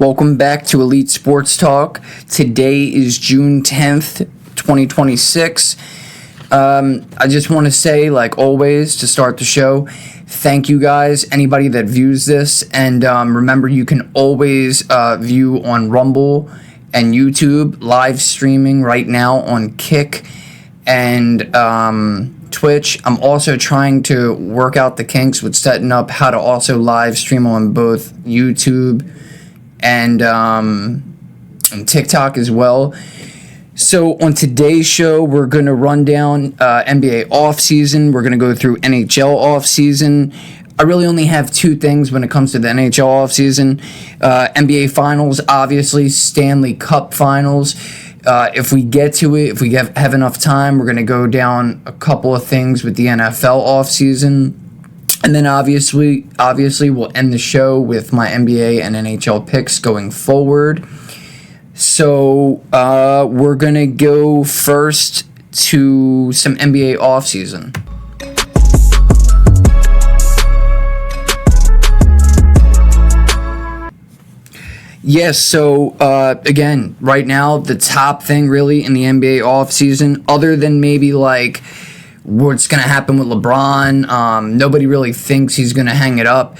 Welcome back to Elite Sports Talk. Today is June 10th, 2026. I just want to say, like always, to start the show, thank you guys, anybody that views this. And remember, you can always view on Rumble and YouTube, live streaming right now on Kick and Twitch. I'm also trying to work out the kinks with setting up how to also live stream on both YouTube and TikTok as well. So on today's show, we're going to run down NBA offseason. We're going to go through NHL offseason. I really only have two things when it comes to the NHL offseason. NBA Finals, obviously, Stanley Cup Finals. If we get to it, if we have enough time, we're going to go down a couple of things with the NFL offseason. And then obviously we'll end the show with my NBA and NHL picks going forward. So we're going to go first to some NBA offseason. Yes, so again, right now, the top thing really in the NBA offseason, other than maybe like what's going to happen with LeBron, nobody really thinks he's going to hang it up.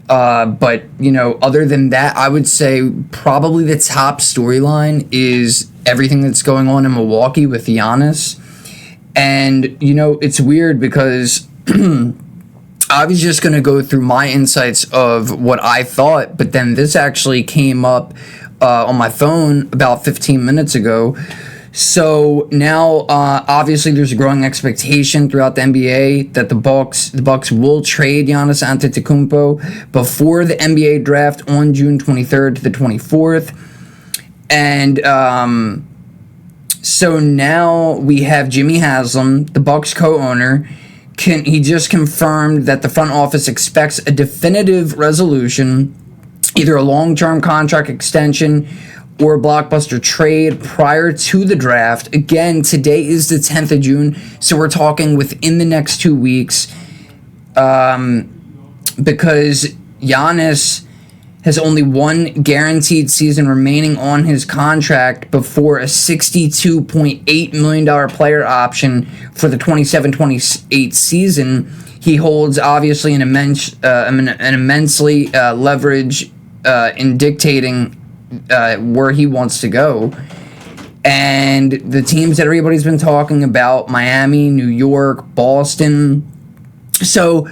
But, you know, other than that, I would say probably the top storyline is everything that's going on in Milwaukee with Giannis. And, you know, it's weird because I was just going to go through my insights of what I thought, but then this actually came up on my phone about 15 minutes ago. So now, obviously, there's a growing expectation throughout the NBA that the Bucks will trade Giannis Antetokounmpo before the NBA draft on June 23rd to the 24th. And so now we have Jimmy Haslam, the Bucks co-owner. He just confirmed that the front office expects a definitive resolution, either a long-term contract extension or a blockbuster trade prior to the draft. Again, today is the 10th of June, so we're talking within the next 2 weeks, because Giannis has only one guaranteed season remaining on his contract before a $62.8 million player option for the 27-28 season. He holds, obviously, an immensely leverage in dictating where he wants to go. And the teams that everybody's been talking about, Miami, New York, Boston. So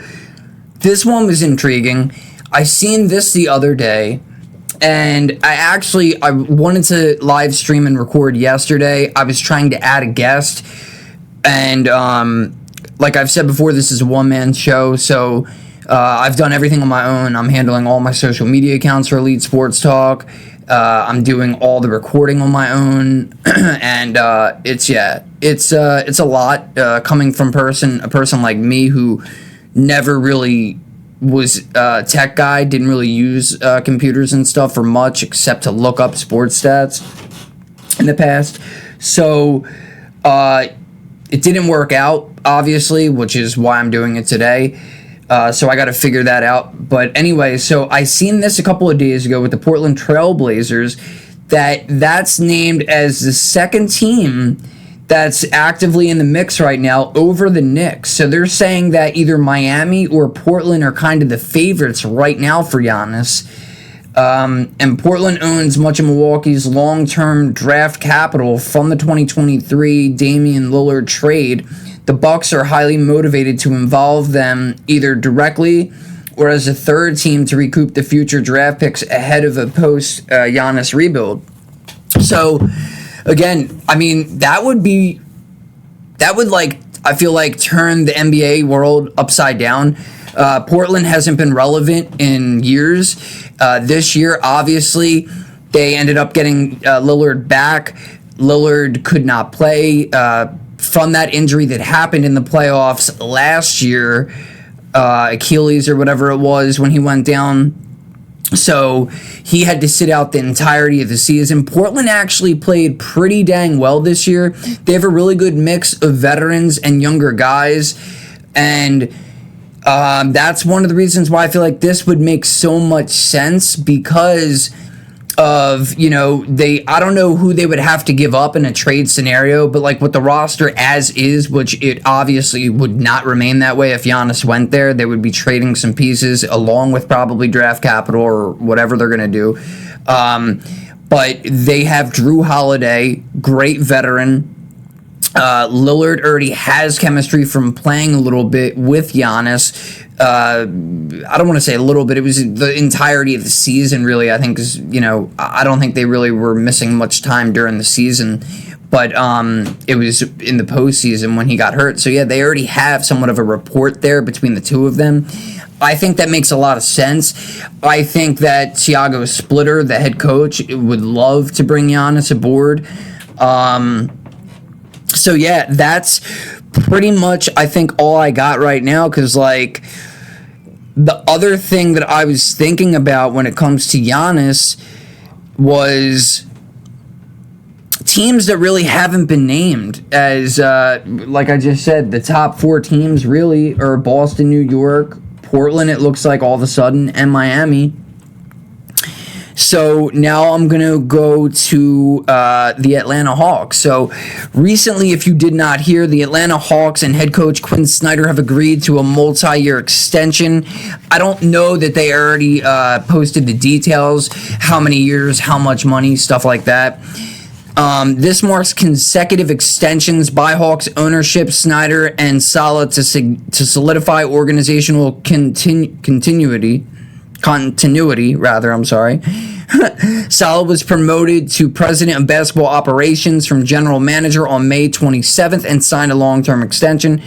this one was intriguing. I seen this the other day, and I wanted to live stream and record yesterday. I was trying to add a guest, and like I've said before, this is a one-man show, so I've done everything on my own. I'm handling all my social media accounts for Elite Sports Talk. I'm doing all the recording on my own, and it's a lot coming from a person like me who never really was a tech guy, didn't really use computers and stuff for much except to look up sports stats in the past. So it didn't work out, obviously, which is why I'm doing it today. So I got to figure that out. But anyway, so I seen this a couple of days ago with the Portland Trail Blazers, that's named as the second team that's actively in the mix right now over the Knicks. So they're saying that either Miami or Portland are kind of the favorites right now for Giannis. And Portland owns much of Milwaukee's long-term draft capital from the 2023 Damian Lillard trade. The Bucks are highly motivated to involve them either directly or as a third team to recoup the future draft picks ahead of a post-Giannis rebuild. So, again, I mean, I feel like turn the NBA world upside down. Portland hasn't been relevant in years. This year, obviously, they ended up getting Lillard back. Lillard could not play from that injury that happened in the playoffs last year, Achilles or whatever it was when he went down. So he had to sit out the entirety of the season. Portland actually played pretty dang well this year. They have a really good mix of veterans and younger guys. And that's one of the reasons why I feel like this would make so much sense, because of, I don't know who they would have to give up in a trade scenario, but like with the roster as is, which it obviously would not remain that way if Giannis went there, they would be trading some pieces along with probably draft capital or whatever they're going to do. But they have Drew Holiday, great veteran. Lillard already has chemistry from playing a little bit with Giannis. I don't want to say a little bit. It was the entirety of the season, really. I think, I don't think they really were missing much time during the season. But it was in the postseason when he got hurt. So, yeah, they already have somewhat of a rapport there between the two of them. I think that makes a lot of sense. I think that Thiago Splitter, the head coach, would love to bring Giannis aboard. So, yeah, that's pretty much, I think, all I got right now. Because, like, the other thing that I was thinking about when it comes to Giannis was teams that really haven't been named as, like I just said, the top 4 teams really are Boston, New York, Portland, it looks like all of a sudden, and Miami. So now I'm going to go to the Atlanta Hawks. So recently, if you did not hear, the Atlanta Hawks and head coach Quinn Snyder have agreed to a multi-year extension. I don't know that they already posted the details, how many years, how much money, stuff like that. This marks consecutive extensions by Hawks ownership, Snyder, and Saleh to solidify organizational continuity. Saleh was promoted to president of basketball operations from general manager on May 27th and signed a long-term extension.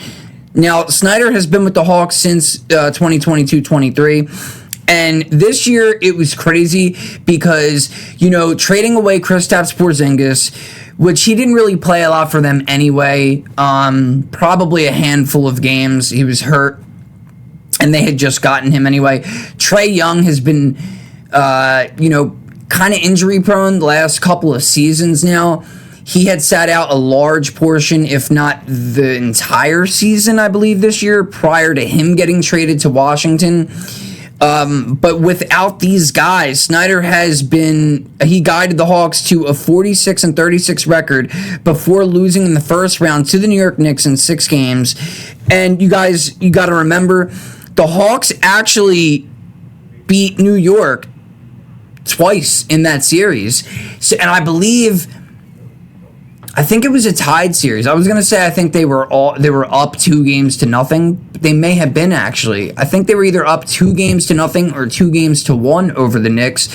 Now, Snyder has been with the Hawks since 2022-23. And this year, it was crazy because, trading away Kristaps Porzingis, which he didn't really play a lot for them anyway, probably a handful of games. He was hurt, and they had just gotten him anyway. Trae Young has been, kind of injury-prone the last couple of seasons now. He had sat out a large portion, if not the entire season, I believe, this year, prior to him getting traded to Washington. But without these guys, Snyder he guided the Hawks to a 46-36 record before losing in the first round to the New York Knicks in 6 games. And you got to remember, the Hawks actually beat New York twice in that series. So, and I think it was a tied series. I was going to say I think they were up 2-0, but they may have been actually. I think they were either up 2-0 or 2-1 over the Knicks,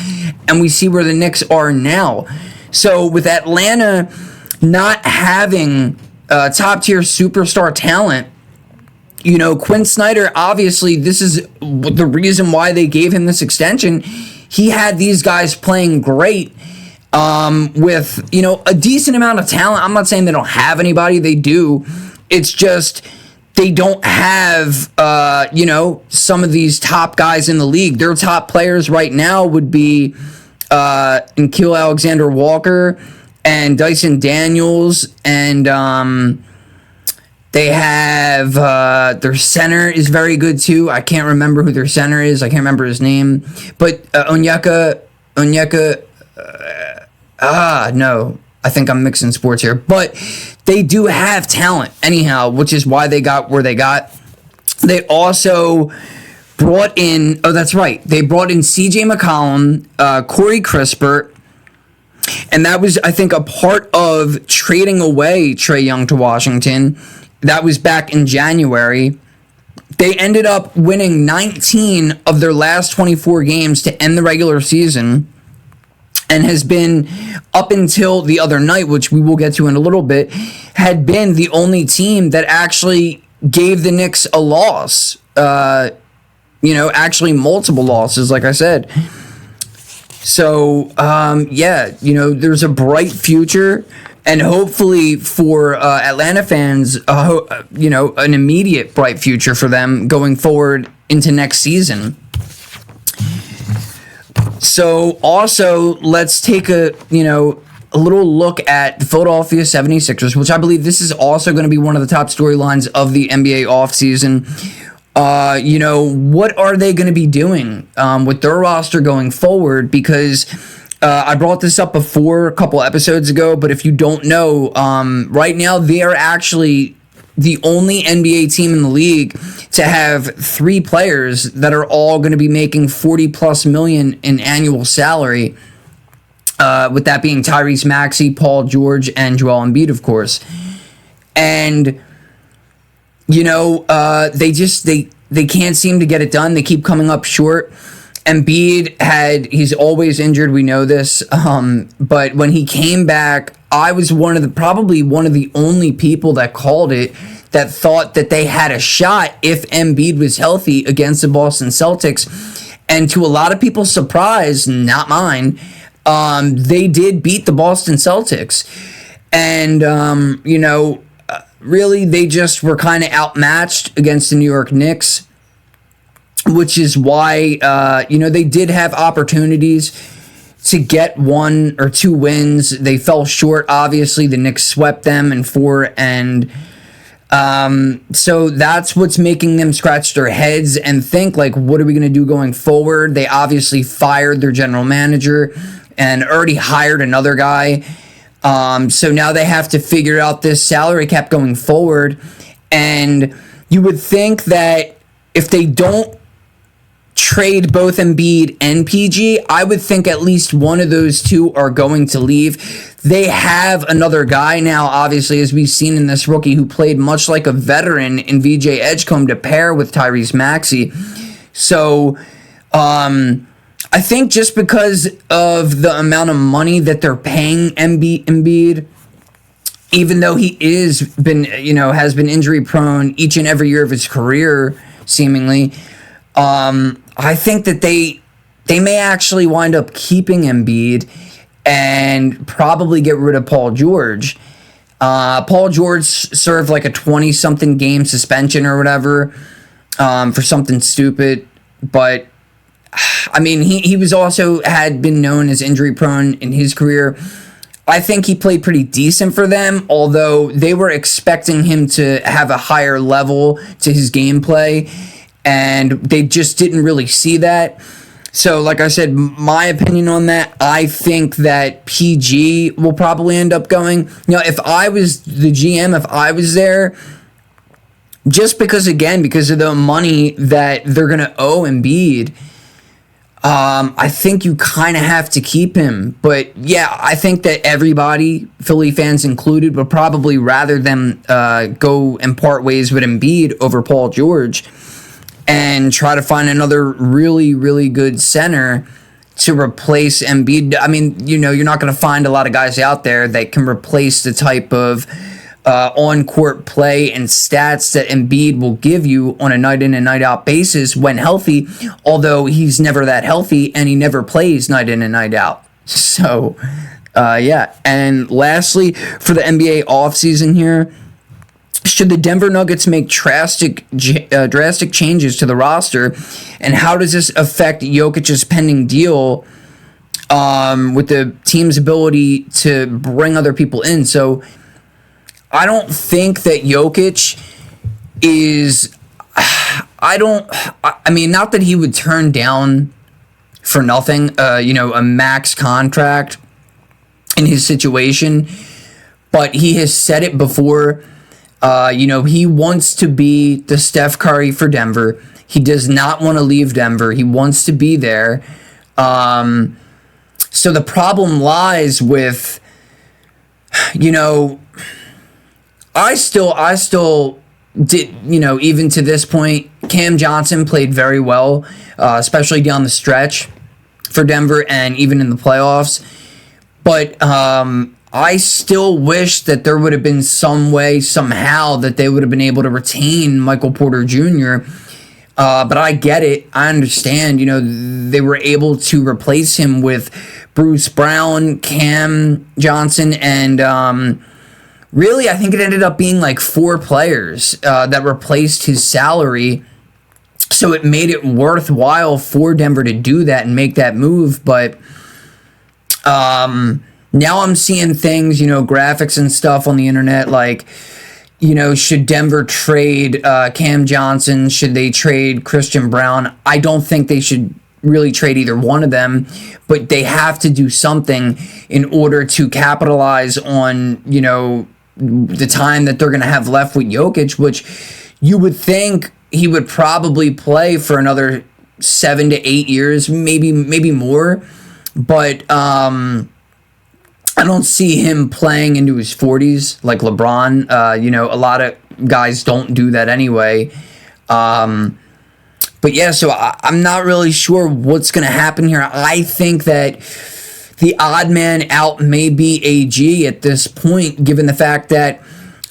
and we see where the Knicks are now. So with Atlanta not having top-tier superstar talent, Quinn Snyder, obviously this is the reason why they gave him this extension. He had these guys playing great. With, a decent amount of talent. I'm not saying they don't have anybody. They do. It's just they don't have, some of these top guys in the league. Their top players right now would be N'Keal Alexander-Walker and Dyson Daniels. And they have their center is very good, too. I can't remember who their center is. I can't remember his name. But Onyeka... no, I think I'm mixing sports here. But they do have talent anyhow, which is why they got where they got. They also brought in, that's right, they brought in C.J. McCollum, Corey Crispert, and that was, I think, a part of trading away Trae Young to Washington. That was back in January. They ended up winning 19 of their last 24 games to end the regular season, and has been, up until the other night, which we will get to in a little bit, had been the only team that actually gave the Knicks a loss. Actually multiple losses, like I said. So, there's a bright future, and hopefully for Atlanta fans, an immediate bright future for them going forward into next season. So also, let's take a little look at the Philadelphia 76ers, which I believe this is also going to be one of the top storylines of the NBA offseason. What are they going to be doing with their roster going forward? Because I brought this up before a couple episodes ago, but if you don't know, right now they are actually the only NBA team in the league to have 3 players that are all going to be making 40 plus million in annual salary. With that being Tyrese Maxey, Paul George, and Joel Embiid, of course. And you know, they can't seem to get it done. They keep coming up short. Embiid he's always injured, we know this. But when he came back, I was probably one of the only people that called it, that thought that they had a shot if Embiid was healthy against the Boston Celtics. And to a lot of people's surprise, not mine, they did beat the Boston Celtics. And, really, they just were kind of outmatched against the New York Knicks, which is why, they did have opportunities to get 1 or 2 wins. They fell short, obviously. The Knicks swept them in 4, and so that's what's making them scratch their heads and think, like, what are we going to do going forward? They obviously fired their general manager and already hired another guy. So now they have to figure out this salary cap going forward. And you would think that if they don't trade both Embiid and PG, I would think at least one of those two are going to leave. They have another guy now, obviously, as we've seen in this rookie, who played much like a veteran in VJ Edgecombe to pair with Tyrese Maxey. So, I think just because of the amount of money that they're paying Embiid, even though he has been injury prone each and every year of his career, seemingly, I think that they may actually wind up keeping Embiid and probably get rid of Paul George. Paul George served like a 20-something game suspension or whatever for something stupid, but I mean, he was also had been known as injury prone in his career. I think he played pretty decent for them, although they were expecting him to have a higher level to his gameplay, and they just didn't really see that. So, like I said, my opinion on that, I think that PG will probably end up going. You know, if I was the GM, if I was there, just because of the money that they're going to owe Embiid, I think you kind of have to keep him. But yeah, I think that everybody, Philly fans included, would probably rather them go and part ways with Embiid over Paul George and try to find another really, really good center to replace Embiid. I mean, you're not going to find a lot of guys out there that can replace the type of on-court play and stats that Embiid will give you on a night-in and night-out basis when healthy, although he's never that healthy and he never plays night-in and night-out. So, yeah. And lastly, for the NBA offseason here, should the Denver Nuggets make drastic changes to the roster, and how does this affect Jokic's pending deal with the team's ability to bring other people in? So, I don't think that Jokic is... I mean, not that he would turn down for nothing, a max contract in his situation, but he has said it before. He wants to be the Steph Curry for Denver. He does not want to leave Denver. He wants to be there. So the problem lies with, I still did, even to this point, Cam Johnson played very well, especially down the stretch for Denver and even in the playoffs. But I still wish that there would have been some way, somehow, that they would have been able to retain Michael Porter Jr. But I get it. I understand. They were able to replace him with Bruce Brown, Cam Johnson, and really, I think it ended up being like 4 players that replaced his salary. So it made it worthwhile for Denver to do that and make that move. But now I'm seeing things, graphics and stuff on the internet like, should Denver trade Cam Johnson? Should they trade Christian Brown? I don't think they should really trade either one of them, but they have to do something in order to capitalize on, the time that they're going to have left with Jokic, which you would think he would probably play for another 7 to 8 years, maybe more. But I don't see him playing into his 40s like LeBron. A lot of guys don't do that anyway. But yeah, so I'm not really sure what's going to happen here. I think that the odd man out may be AG at this point, given the fact that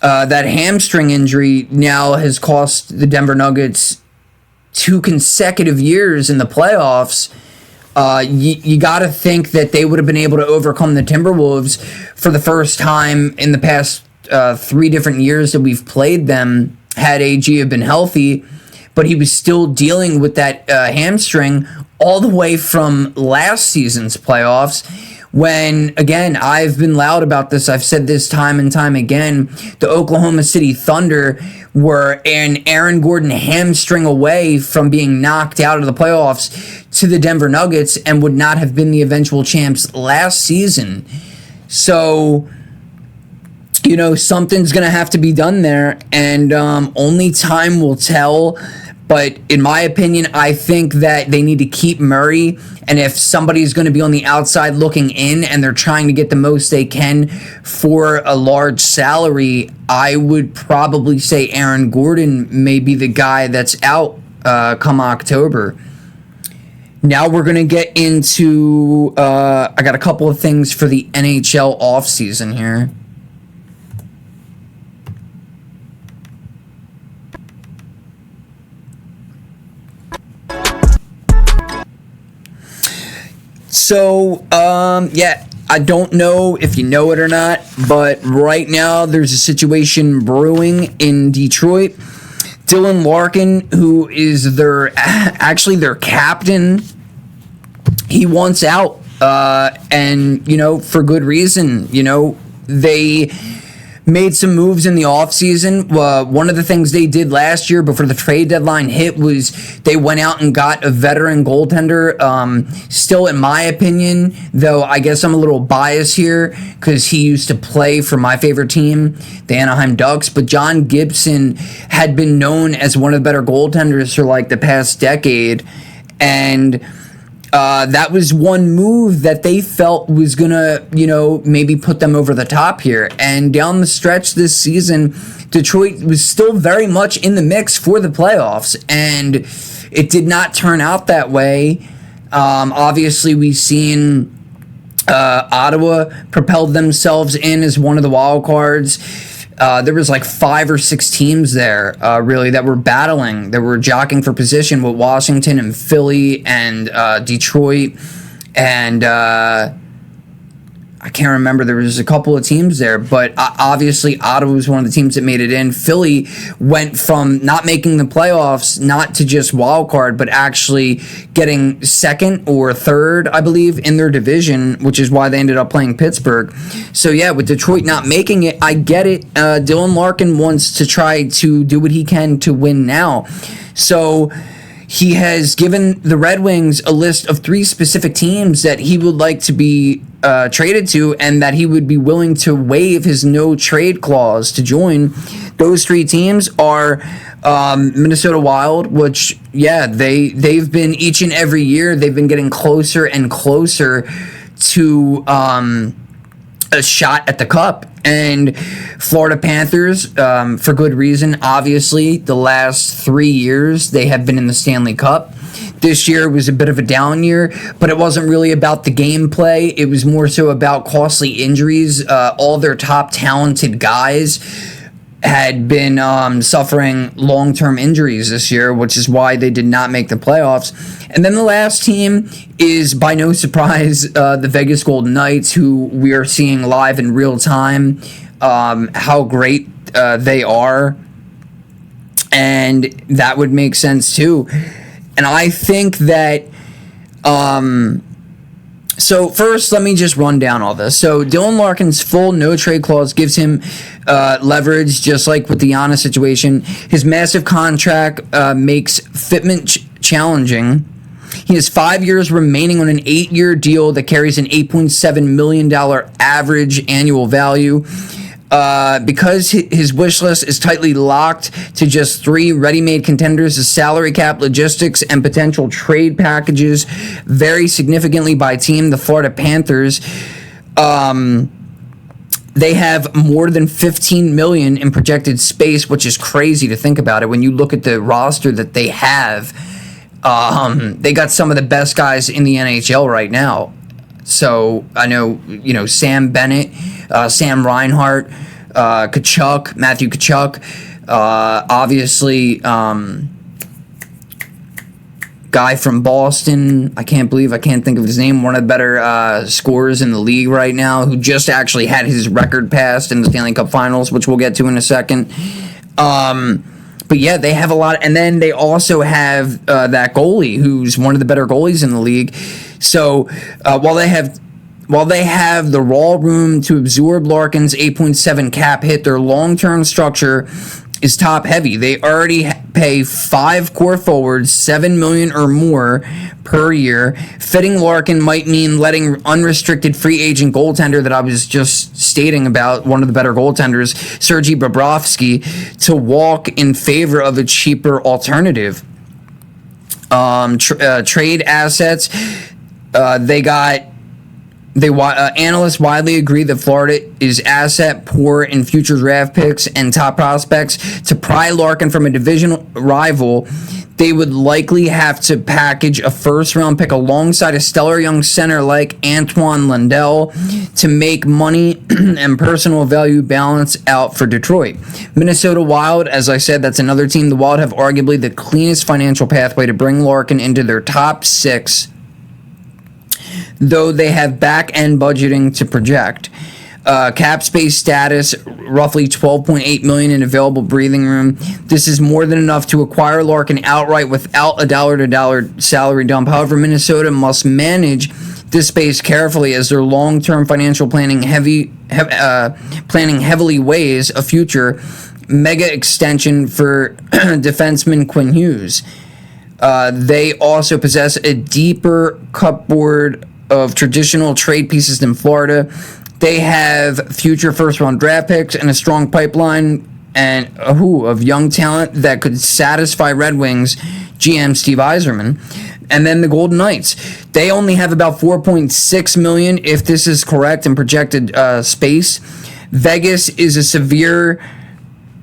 that hamstring injury now has cost the Denver Nuggets 2 consecutive years in the playoffs. You got to think that they would have been able to overcome the Timberwolves for the first time in the past 3 different years that we've played them, had AG have been healthy. But he was still dealing with that hamstring all the way from last season's playoffs when, again, I've been loud about this. I've said this time and time again. The Oklahoma City Thunder were an Aaron Gordon hamstring away from being knocked out of the playoffs to the Denver Nuggets and would not have been the eventual champs last season. So, something's going to have to be done there, and only time will tell. But in my opinion, I think that they need to keep Murray, and if somebody's going to be on the outside looking in and they're trying to get the most they can for a large salary, I would probably say Aaron Gordon may be the guy that's out come October. Now we're going to get into, I got a couple of things for the NHL offseason here. So, I don't know if you know it or not, but right now there's a situation brewing in Detroit. Dylan Larkin, who is their captain, he wants out, and, for good reason. They made some moves in the offseason. One of the things they did last year before the trade deadline hit was they went out and got a veteran goaltender. Still, in my opinion, though I guess I'm a little biased here because he used to play for my favorite team, the Anaheim Ducks, but John Gibson had been known as one of the better goaltenders for like the past decade, and that was one move that they felt was going to, maybe put them over the top here. And down the stretch this season, Detroit was still very much in the mix for the playoffs, and it did not turn out that way. Obviously, we've seen Ottawa propelled themselves in as one of the wild cards. There was like 5 or 6 teams there, really, that were battling, that were jockeying for position with Washington and Philly and Detroit, and I can't remember. There was a couple of teams there, but obviously Ottawa was one of the teams that made it in. Philly went from not making the playoffs, not to just wild card, but actually getting second or third, I believe, in their division, which is why they ended up playing Pittsburgh. So yeah, with Detroit not making it, I get it. Dylan Larkin wants to try to do what he can to win now. So he has given the Red Wings a list of 3 specific teams that he would like to be traded to, and that he would be willing to waive his no trade clause to join. Those 3 teams are Minnesota Wild, which, yeah, they've been each and every year, they've been getting closer and closer to a shot at the cup. And Florida Panthers, for good reason, obviously, the last 3 years they have been in the Stanley Cup. This year was a bit of a down year, but it wasn't really about the gameplay. It was more so about costly injuries. All their top talented guys had been suffering long-term injuries this year, which is why they did not make the playoffs. And then the last team is, by no surprise, the Vegas Golden Knights, who we are seeing live in real time, how great they are. And that would make sense too. And I think that, so first, let me just run down all this. So Dylan Larkin's full no-trade clause gives him leverage, just like with the Giannis situation. His massive contract makes fitment challenging. He has 5 years remaining on an 8-year deal that carries an $8.7 million average annual value. Because his wish list is tightly locked to just 3 ready-made contenders, the salary cap, logistics, and potential trade packages vary significantly by team. The Florida Panthers, they have more than $15 million in projected space, which is crazy to think about it. When you look at the roster that they have, they got some of the best guys in the NHL right now. So I know, Sam Bennett, Sam Reinhart, Matthew Tkachuk, obviously, guy from Boston, I can't think of his name, one of the better scorers in the league right now, who just actually had his record passed in the Stanley Cup Finals, which we'll get to in a second. But yeah, they have a lot, and then they also have that goalie, who's one of the better goalies in the league. So while they have the raw room to absorb Larkin's 8.7 cap hit, their long-term structure is top heavy. They already pay 5 core forwards $7 million or more per year. Fitting Larkin might mean letting unrestricted free agent goaltender that I was just stating about, one of the better goaltenders, Sergei Bobrovsky, to walk in favor of a cheaper alternative. Trade assets. Analysts widely agree that Florida is asset poor in future draft picks and top prospects. To pry Larkin from a division rival, they would likely have to package a first-round pick alongside a stellar young center like Antoine Lundell to make money and personal value balance out for Detroit. Minnesota Wild, as I said, that's another team. The Wild have arguably the cleanest financial pathway to bring Larkin into their top 6, though they have back-end budgeting to project. Cap space status, roughly $12.8 million in available breathing room. This is more than enough to acquire Larkin outright without a dollar-to-dollar salary dump. However, Minnesota must manage this space carefully, as their long-term financial planning heavily weighs a future mega extension for defenseman Quinn Hughes. They also possess a deeper cupboard of traditional trade pieces than Florida. They have future first-round draft picks and a strong pipeline of young talent that could satisfy Red Wings GM Steve Yzerman. And then the Golden Knights. They only have about $4.6 million, if this is correct, in projected space. Vegas is a severe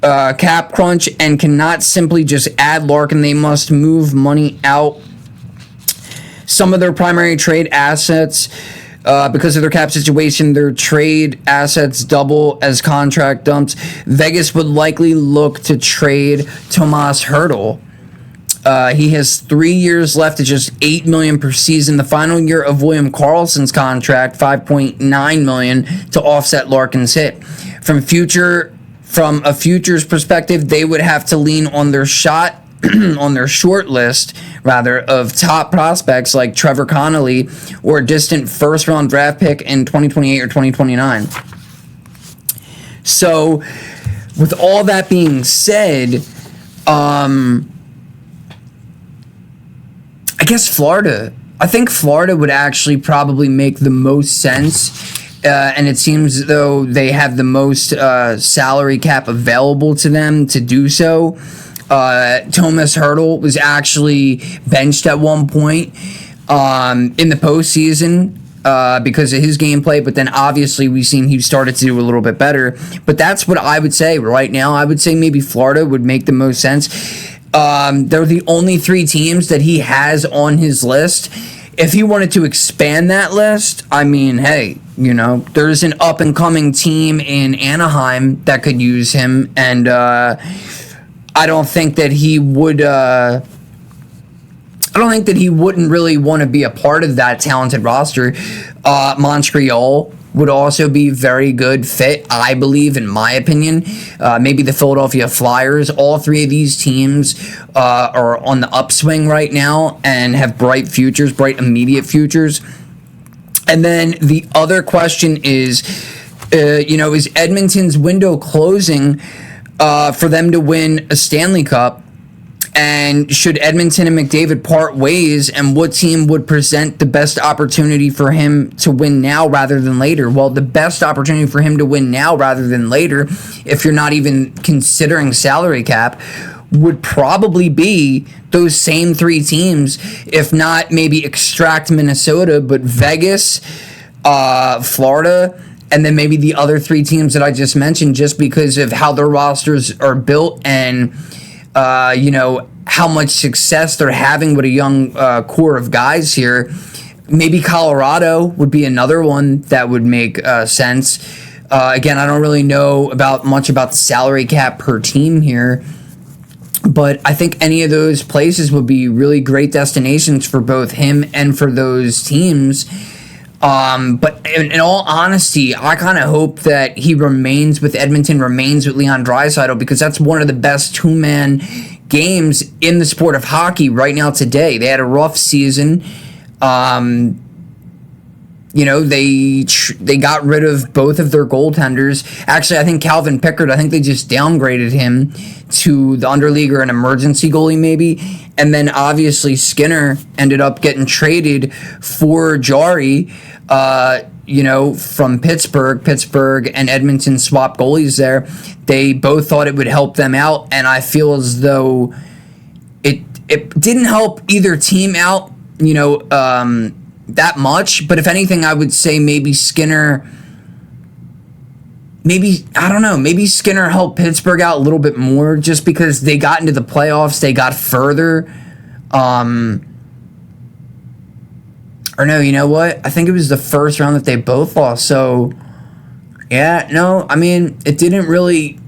cap crunch and cannot simply just add Larkin. They must move money out. Some of their primary trade assets, because of their cap situation, their trade assets double as contract dumps. Vegas would likely look to trade Tomas Hertl. He has 3 years left at just $8 million per season. The final year of William Karlsson's contract, $5.9 million, to offset Larkin's hit. From a futures perspective, they would have to lean on their short list, of top prospects like Trevor Connolly or a distant first-round draft pick in 2028 or 2029. So, with all that being said, I think Florida would actually probably make the most sense, and it seems as though they have the most salary cap available to them to do so. Tomas Hertl was actually benched at one point in the postseason because of his gameplay, but then obviously we've seen he started to do a little bit better. But that's what I would say right now. I would say maybe Florida would make the most sense. They're the only 3 teams that he has on his list. If he wanted to expand that list, I mean, hey, there's an up-and-coming team in Anaheim that could use him, and I don't think that he would. I don't think that he wouldn't really want to be a part of that talented roster. Montreal would also be very good fit, I believe, in my opinion. Maybe the Philadelphia Flyers. All 3 of these teams are on the upswing right now and have bright immediate futures. And then the other question is, is Edmonton's window closing for them to win a Stanley Cup? And should Edmonton and McDavid part ways, and what team would present the best opportunity for him to win now rather than later? Well, the best opportunity for him to win now rather than later, if you're not even considering salary cap, would probably be those same three teams, if not maybe extract Minnesota, but Vegas, Florida, and then maybe the other three teams that I just mentioned, just because of how their rosters are built and how much success they're having with a young core of guys here. Maybe Colorado would be another one that would make sense. Again, I don't really know much about the salary cap per team here, but I think any of those places would be really great destinations for both him and for those teams. But in all honesty, I kind of hope that he remains with Edmonton, remains with Leon Draisaitl, because that's one of the best two-man games in the sport of hockey right now today. They had a rough season. They got rid of both of their goaltenders. Actually, I think Calvin Pickard, I think they just downgraded him to the underleague or an emergency goalie maybe. And then obviously Skinner ended up getting traded for Jari, from Pittsburgh. Pittsburgh and Edmonton swapped goalies there. They both thought it would help them out, and I feel as though it didn't help either team out, that much. But if anything, I would say maybe Skinner Skinner helped Pittsburgh out a little bit more, just because they got into the playoffs, they got further. Or no, you know what? I think it was the first round that they both lost. So, yeah, no, I mean, it didn't really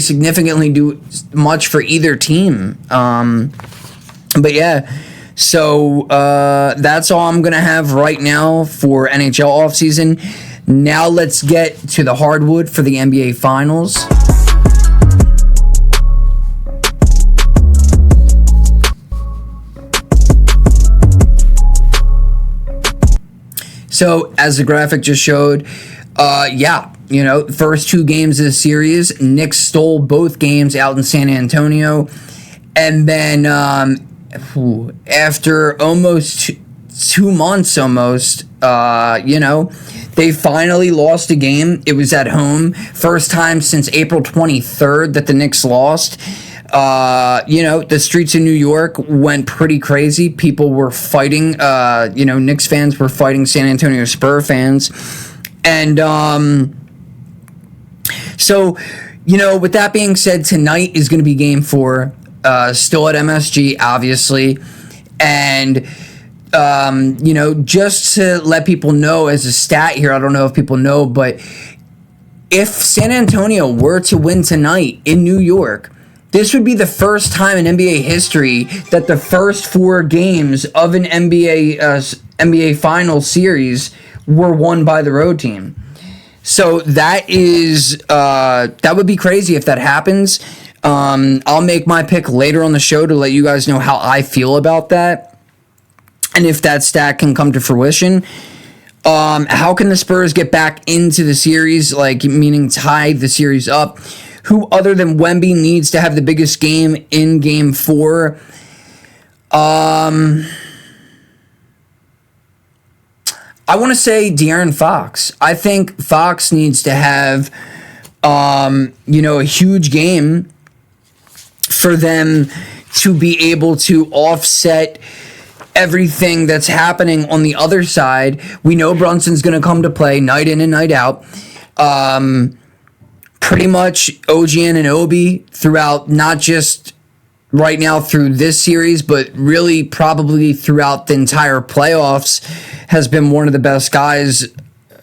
significantly do much for either team. But yeah, so that's all I'm going to have right now for NHL offseason. Now let's get to the hardwood for the NBA Finals. So, as the graphic just showed, first two games of the series, Knicks stole both games out in San Antonio. And then after almost 2 months they finally lost a game. It was at home. First time since April 23rd that the Knicks lost. The streets of New York went pretty crazy. People were fighting, Knicks fans were fighting San Antonio Spurs fans. And, with that being said, tonight is going to be game 4, still at MSG, obviously. And, just to let people know as a stat here, I don't know if people know, but if San Antonio were to win tonight in New York, this would be the first time in NBA history that the first 4 games of an NBA Finals series were won by the road team. So that would be crazy if that happens. I'll make my pick later on the show to let you guys know how I feel about that, and if that stat can come to fruition. How can the Spurs get back into the series, meaning tie the series up? Who other than Wemby needs to have the biggest game in game 4? I want to say De'Aaron Fox. I think Fox needs to have, a huge game for them to be able to offset everything that's happening on the other side. We know Brunson's going to come to play night in and night out. Pretty much OG Anunoby throughout, not just right now through this series, but really probably throughout the entire playoffs, has been one of the best guys,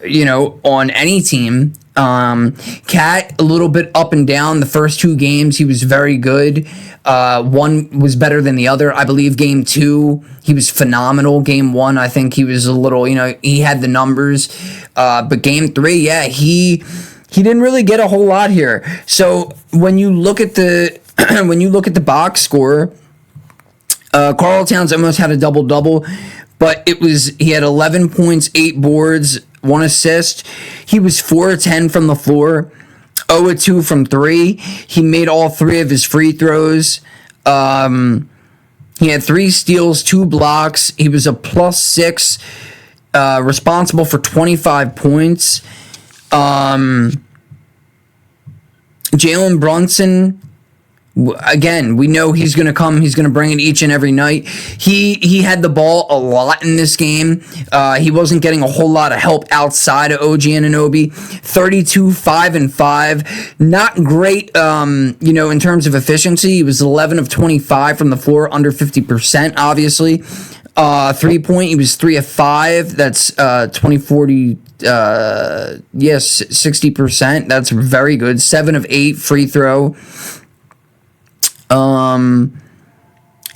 on any team. Cat, a little bit up and down. The first 2 games, he was very good. One was better than the other. I believe game 2, he was phenomenal. Game 1, I think he was a little, he had the numbers. But game 3, yeah, he didn't really get a whole lot here. So when you look at the box score, Karl Towns almost had a double-double, but he had 11 points, 8 boards, 1 assist. He was 4-10 from the floor, 0-2 from 3. He made all 3 of his free throws. He had 3 steals, 2 blocks. He was a +6, responsible for 25 points. Jalen Brunson, again, we know he's going to come. He's going to bring it each and every night. He had the ball a lot in this game. He wasn't getting a whole lot of help outside of OG Anunoby. 32, 5 and 5. Not great, in terms of efficiency. He was 11 of 25 from the floor, under 50%, obviously. 3-point, he was 3 of 5. That's 40. 60%. That's very good. 7 of 8 free throw. And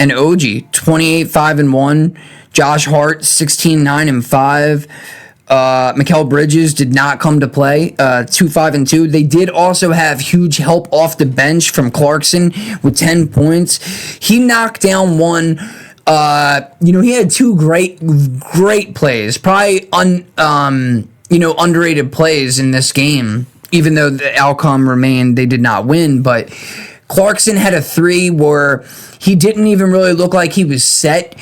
OG 28, 5 and 1. Josh Hart 16, 9 and 5. Mikal Bridges did not come to play. 2, 5 and 2. They did also have huge help off the bench from Clarkson with 10 points. He knocked down one. He had 2 great plays. Probably underrated plays in this game, even though the outcome remained they did not win. But Clarkson had a 3 where he didn't even really look like he was set.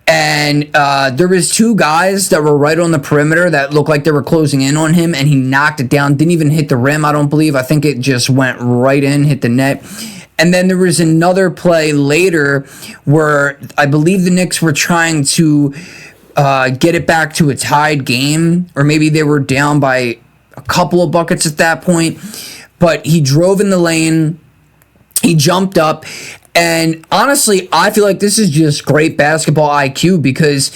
And there was 2 guys that were right on the perimeter that looked like they were closing in on him, and he knocked it down. Didn't even hit the rim, I don't believe. I think it just went right in, hit the net. And then there was another play later where I believe the Knicks were trying to get it back to a tied game, or maybe they were down by a couple of buckets at that point. But he drove in the lane, he jumped up, and honestly, I feel like this is just great basketball IQ because,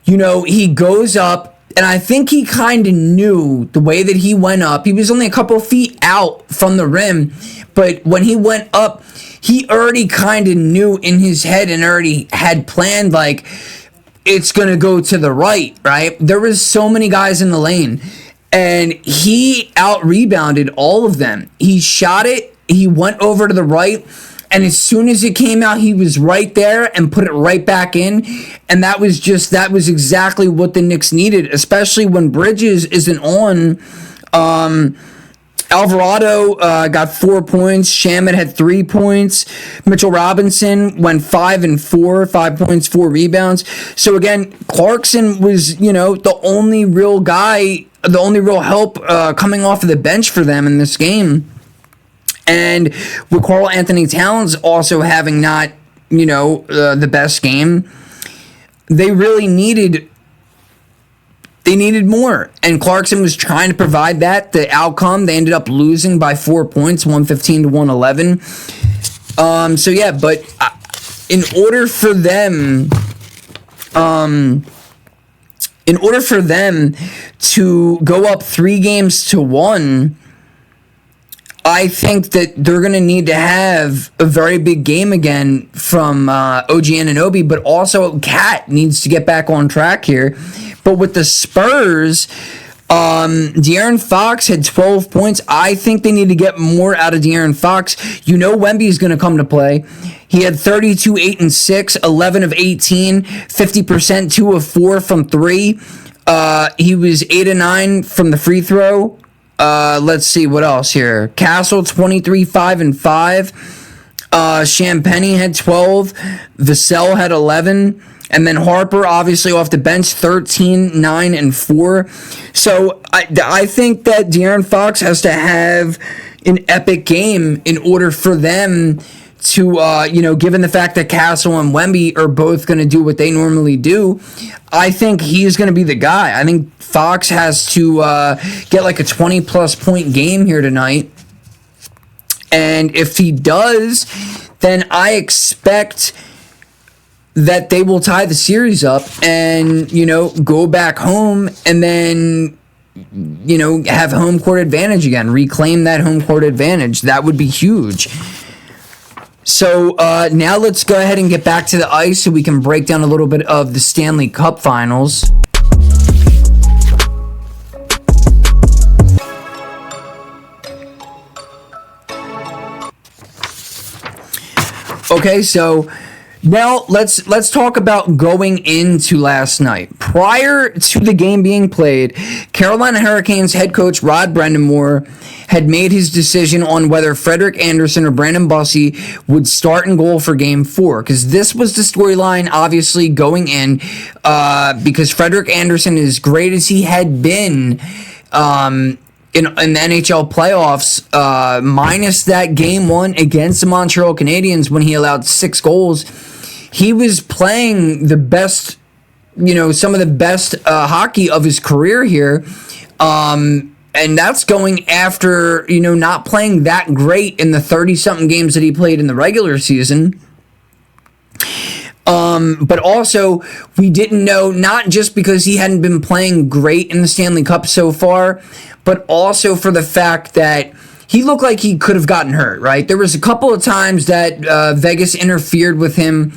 he goes up, and I think he kind of knew the way that he went up. He was only a couple feet out from the rim, but when he went up, he already kind of knew in his head and already had planned, like, it's going to go to the right? There was so many guys in the lane, and he out-rebounded all of them. He shot it, he went over to the right, and as soon as it came out, he was right there and put it right back in. And that was exactly what the Knicks needed, especially when Bridges isn't on. Alvarado got 4 points. Shamet had 3 points. Mitchell Robinson went 5 and 4, 5 points, 4 rebounds. So again, Clarkson was, the only real guy, the only real help coming off of the bench for them in this game. And with Karl Anthony Towns also having not, the best game, they really needed more. And Clarkson was trying to provide that. The outcome, they ended up losing by 4 points, 115 to 111. But in order for them to go up 3-1, I think that they're going to need to have a very big game again from OG Anunoby, but also Cat needs to get back on track here. But with the Spurs, De'Aaron Fox had 12 points. I think they need to get more out of De'Aaron Fox. Wemby is going to come to play. He had 32, 8 and 6, 11 of 18, 50%, 2 of 4 from 3. He was 8 and 9 from the free throw. Let's see what else here. Castle 23, 5 and 5. Champagny had 12. Vassell had 11. And then Harper, obviously off the bench, 13, 9 and 4. So I think that De'Aaron Fox has to have an epic game in order for them to, given the fact that Castle and Wemby are both going to do what they normally do, I think he's going to be the guy. I think Fox has to get like a 20-plus point game here tonight. And if he does, then I expect that they will tie the series up and, go back home and then, have home court advantage again, reclaim that home court advantage. That would be huge. So now let's go ahead and get back to the ice so we can break down a little bit of the Stanley Cup Finals. Okay, so Now let's talk about going into last night. Prior to the game being played, Carolina Hurricanes head coach Rod Brind'Amour had made his decision on whether Frederik Andersen or Brandon Bussi would start in goal for Game 4, because this was the storyline, obviously, going in, because Frederik Andersen, as great as he had been in the NHL playoffs, minus that Game 1 against the Montreal Canadiens when he allowed 6 goals, he was playing the best, some of the best hockey of his career here. And that's going after, not playing that great in the 30-something games that he played in the regular season. But also, we didn't know, not just because he hadn't been playing great in the Stanley Cup so far, but also for the fact that he looked like he could have gotten hurt, right? There was a couple of times that Vegas interfered with him.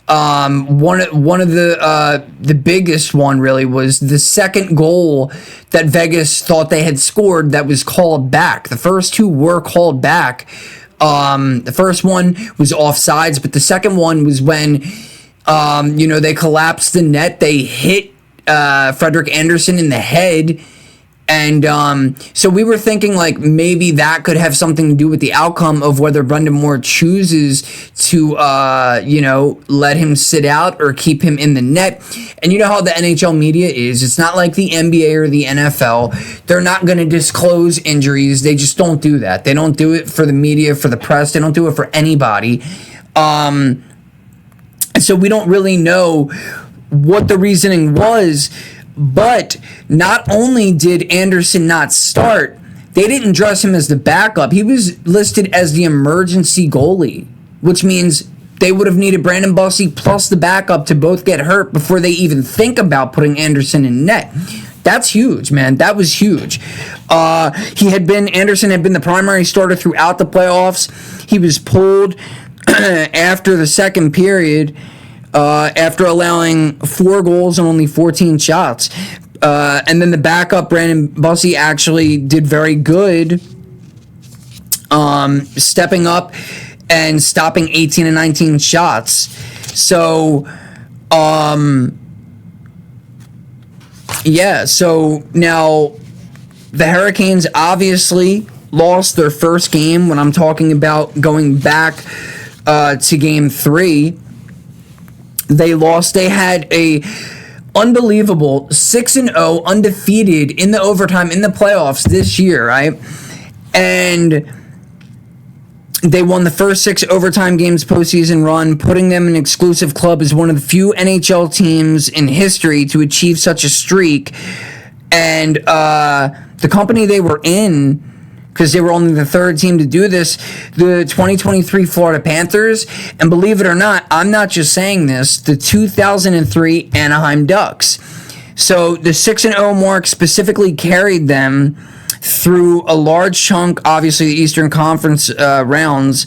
One of the biggest one really was the second goal that Vegas thought they had scored that was called back. The first 2 were called back. The first one was offsides, but the second one was when they collapsed the net. They hit Frederik Andersen in the head. And so we were thinking like maybe that could have something to do with the outcome of whether Brind'Amour chooses to, let him sit out or keep him in the net. And you know how the NHL media is. It's not like the NBA or the NFL. They're not going to disclose injuries. They just don't do that. They don't do it for the media, for the press. They don't do it for anybody. So we don't really know what the reasoning was. But not only did Andersen not start, they didn't dress him as the backup. He was listed as the emergency goalie, which means they would have needed Brandon Bussi plus the backup to both get hurt before they even think about putting Andersen in net. That's huge, man. That was huge. Andersen had been the primary starter throughout the playoffs. He was pulled after the second period, after allowing 4 goals and only 14 shots. And then the backup, Brandon Bussi, actually did very good, stepping up and stopping 18 and 19 shots. So, so now the Hurricanes obviously lost their first game. When I'm talking about going back to Game 3, they lost. They had a unbelievable 6-0, undefeated in the overtime in the playoffs this year, right? And they won the first 6 overtime games postseason run, putting them in exclusive club as one of the few NHL teams in history to achieve such a streak. And the company they were in, because they were only the 3rd team to do this, the 2023 Florida Panthers, and believe it or not, I'm not just saying this, the 2003 Anaheim Ducks. So the 6-0 mark specifically carried them through a large chunk, obviously the Eastern Conference rounds,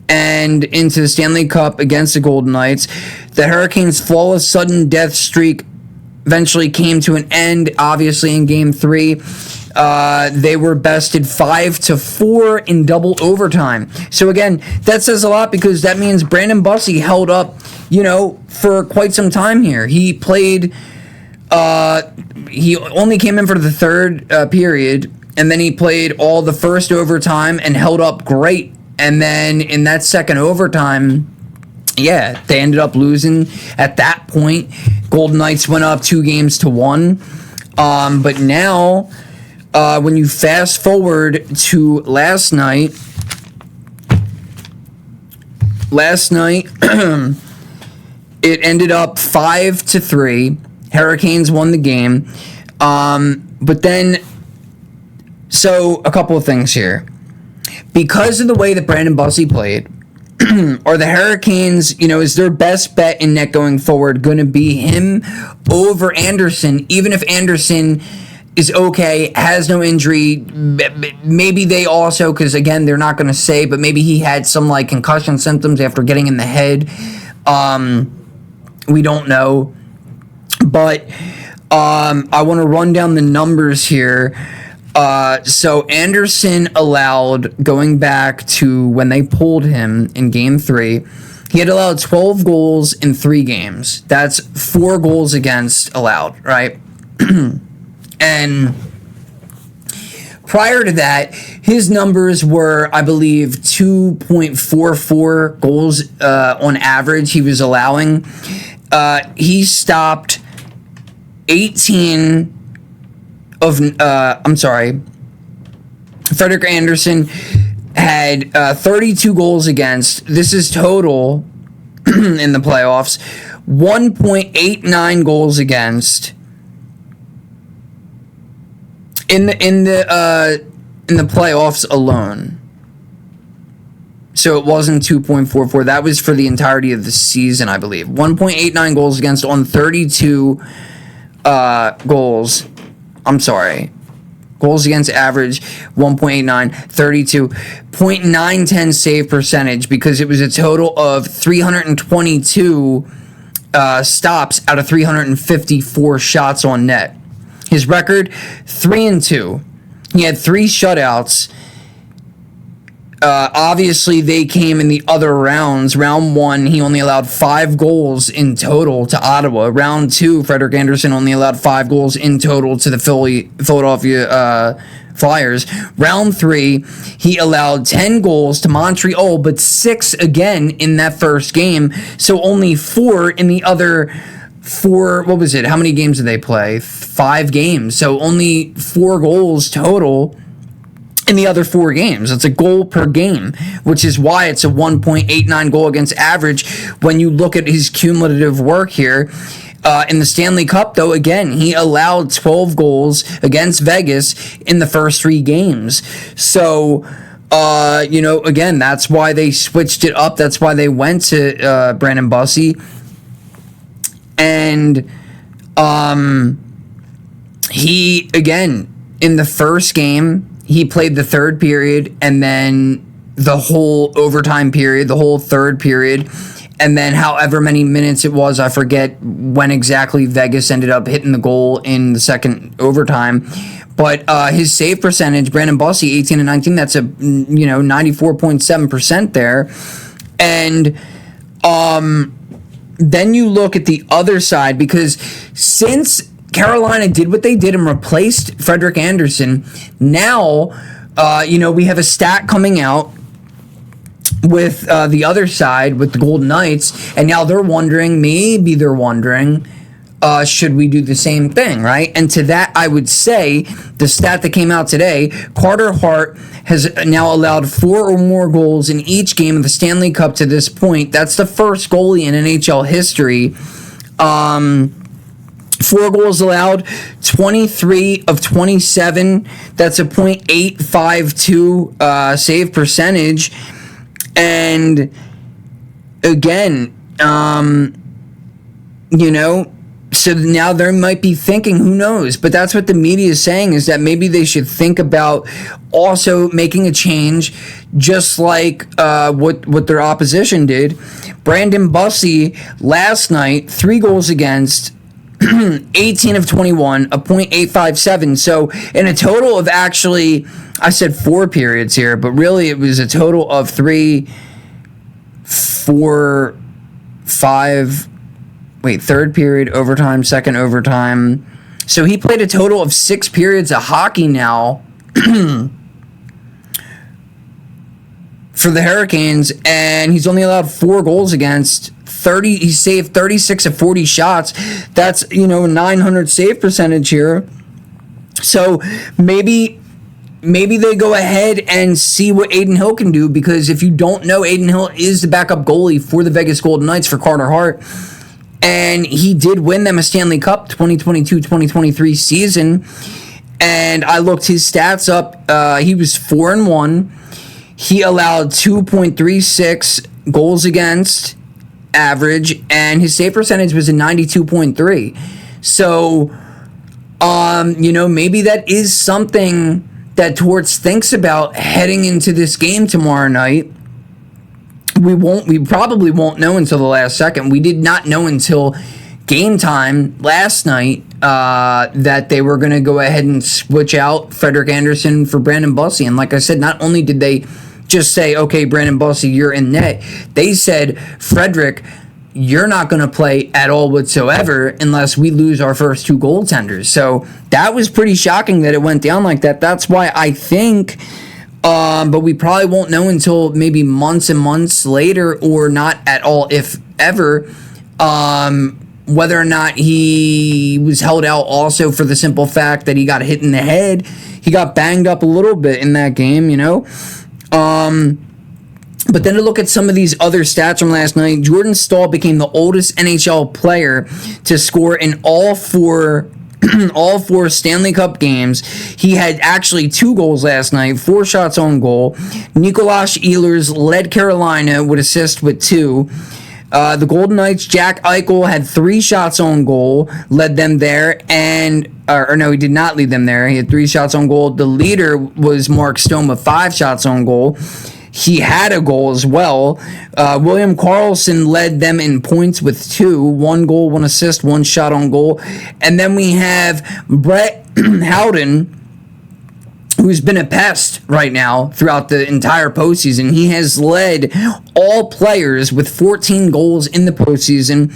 and into the Stanley Cup against the Golden Knights. The Hurricanes' flawless sudden death streak eventually came to an end, obviously, in Game 3. They were bested 5-4 in double overtime. So again, that says a lot because that means Brandon Bussi held up, for quite some time here. He played, he only came in for the 3rd period, and then he played all the first overtime and held up great. And then in that second overtime, they ended up losing at that point. Golden Knights went up 2-1. But now, when you fast forward to last night, it ended up 5-3. Hurricanes won the game. But then, so a couple of things here. Because of the way that Brandon Bussi played, are the Hurricanes, is their best bet in net going forward going to be him over Andersen, even if Andersen is okay, has no injury? Maybe they also, because again, they're not going to say, but maybe he had some concussion symptoms after getting in the head. We don't know. But I want to run down the numbers here. So Andersen allowed, going back to when they pulled him in Game 3, He had allowed 12 goals in 3 games. That's 4 goals against allowed, right? And prior to that, his numbers were, I believe, 2.44 goals on average he was allowing. He stopped 18 of, Frederik Andersen had 32 goals against. This is total in the playoffs. 1.89 goals against in the playoffs alone. So it wasn't 2.44. That was for the entirety of the season, I believe. 1.89 goals against on 32 goals. Goals against average, 1.89, 32. .910 save percentage, because it was a total of 322 stops out of 354 shots on net. His record, 3-2. He had 3 shutouts. Obviously, they came in the other rounds. Round 1, he only allowed 5 goals in total to Ottawa. Round 2, Frederik Andersen only allowed 5 goals in total to the Philadelphia Flyers. Round 3, he allowed 10 goals to Montreal, but 6 again in that first game. So only 4 in the other 4. What was it? How many games did they play? 5 games. So only 4 goals total in the other 4 games. It's a goal per game, which is why it's a 1.89 goal against average when you look at his cumulative work here. In the Stanley Cup, though, again, he allowed 12 goals against Vegas in the first 3 games. So, again, that's why they switched it up. That's why they went to Brandon Bussi. And he, again, in the first game, he played the third period and then the whole overtime period, the whole third period, and then however many minutes it was, I forget when exactly Vegas ended up hitting the goal in the second overtime. But his save percentage, Brandon Bussi, 18-19, that's a 94.7% there. And then you look at the other side, because since Carolina did what they did and replaced Frederik Andersen, now, we have a stat coming out with the other side, with the Golden Knights, and now they're wondering, should we do the same thing, right? And to that, I would say, the stat that came out today, Carter Hart has now allowed 4 or more goals in each game of the Stanley Cup to this point. That's the first goalie in NHL history. 4 goals allowed, 23 of 27. That's a .852 save percentage. And again, so now they might be thinking, who knows? But that's what the media is saying, is that maybe they should think about also making a change, just like what their opposition did. Brandon Bussi last night, 3 goals against, 18 of 21, a .857. So in a total of, actually, I said 4 periods here, but really it was a total of 3, 4, 5. Wait, third period, overtime, second overtime. So he played a total of 6 periods of hockey now for the Hurricanes, and he's only allowed 4 goals against 30. He saved 36 of 40 shots. That's, a 900 save percentage here. So maybe they go ahead and see what Adin Hill can do, because if you don't know, Adin Hill is the backup goalie for the Vegas Golden Knights for Carter Hart. And he did win them a Stanley Cup 2022-2023 season. And I looked his stats up. He was 4-1. He allowed 2.36 goals against average, and his save percentage was a 92.3. So, maybe that is something that Torts thinks about heading into this game tomorrow night. We probably won't know until the last second. We did not know until game time last night that they were going to go ahead and switch out Frederik Andersen for Brandon Bussi. And like I said, not only did they just say, okay, Brandon Bussey, you're in net. They said, Frederick, you're not going to play at all whatsoever unless we lose our first two goaltenders. So that was pretty shocking that it went down like that. That's why I think, but we probably won't know until maybe months and months later, or not at all, if ever, whether or not he was held out also for the simple fact that he got hit in the head. He got banged up a little bit in that game, you know. But then to look at some of these other stats from last night, Jordan Staal became the oldest NHL player to score in all four Stanley Cup games. He had actually 2 goals last night, 4 shots on goal. Nicolas Ehlers led Carolina with assists with 2. The Golden Knights, Jack Eichel had 3 shots on goal, led them there, or no, he did not lead them there. He had 3 shots on goal. The leader was Mark Stone with 5 shots on goal. He had a goal as well. William Karlsson led them in points with 2, 1 goal, 1 assist, 1 shot on goal. And then we have Brett Howden, who's been a pest right now throughout the entire postseason. He has led all players with 14 goals in the postseason,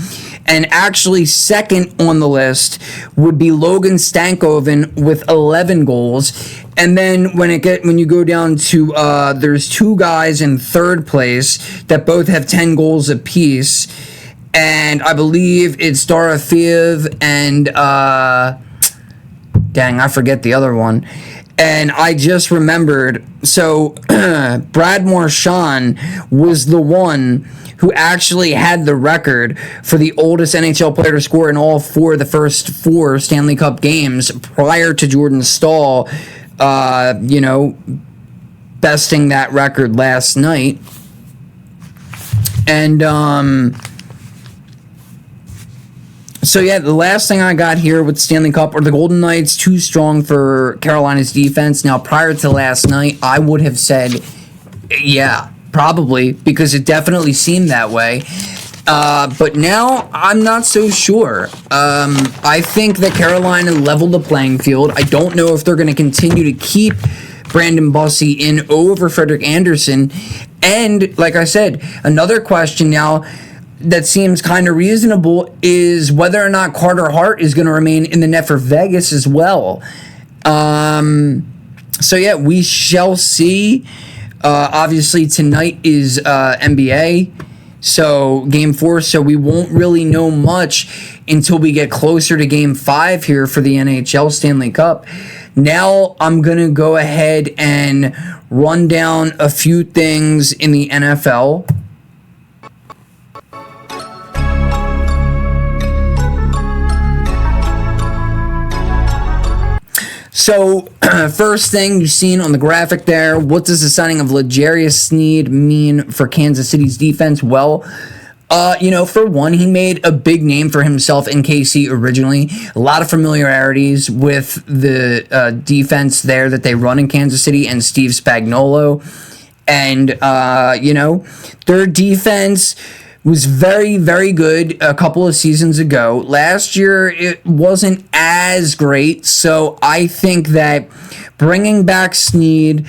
and actually second on the list would be Logan Stankoven with 11 goals. And then when you go down to there's 2 guys in third place that both have 10 goals apiece, and I believe it's Dorofeev and dang, I forget the other one. And I just remembered, so Brad Marchand was the one who actually had the record for the oldest NHL player to score in all 4 of the first 4 Stanley Cup games prior to Jordan Staal, besting that record last night. And, so yeah, the last thing I got here with Stanley Cup are the Golden Knights too strong for Carolina's defense. Now, prior to last night, I would have said, yeah, probably, because it definitely seemed that way. But now, I'm not so sure. I think that Carolina leveled the playing field. I don't know if they're going to continue to keep Brandon Bussey in over Frederik Andersen. And, like I said, another question now that seems kind of reasonable is whether or not Carter Hart is going to remain in the net for Vegas as well. So yeah, we shall see. Obviously tonight is NBA, so game 4, so we won't really know much until we get closer to game 5 here for the NHL Stanley Cup. Now I'm going to go ahead and run down a few things in the NFL. So, first thing you've seen on the graphic there, what does the signing of L'Jarius Sneed mean for Kansas City's defense? Well, for one, he made a big name for himself in KC originally. A lot of familiarities with the defense there that they run in Kansas City and Steve Spagnuolo. And, their defense was very, very good a couple of seasons ago. Last year, it wasn't as great, so I think that bringing back Sneed,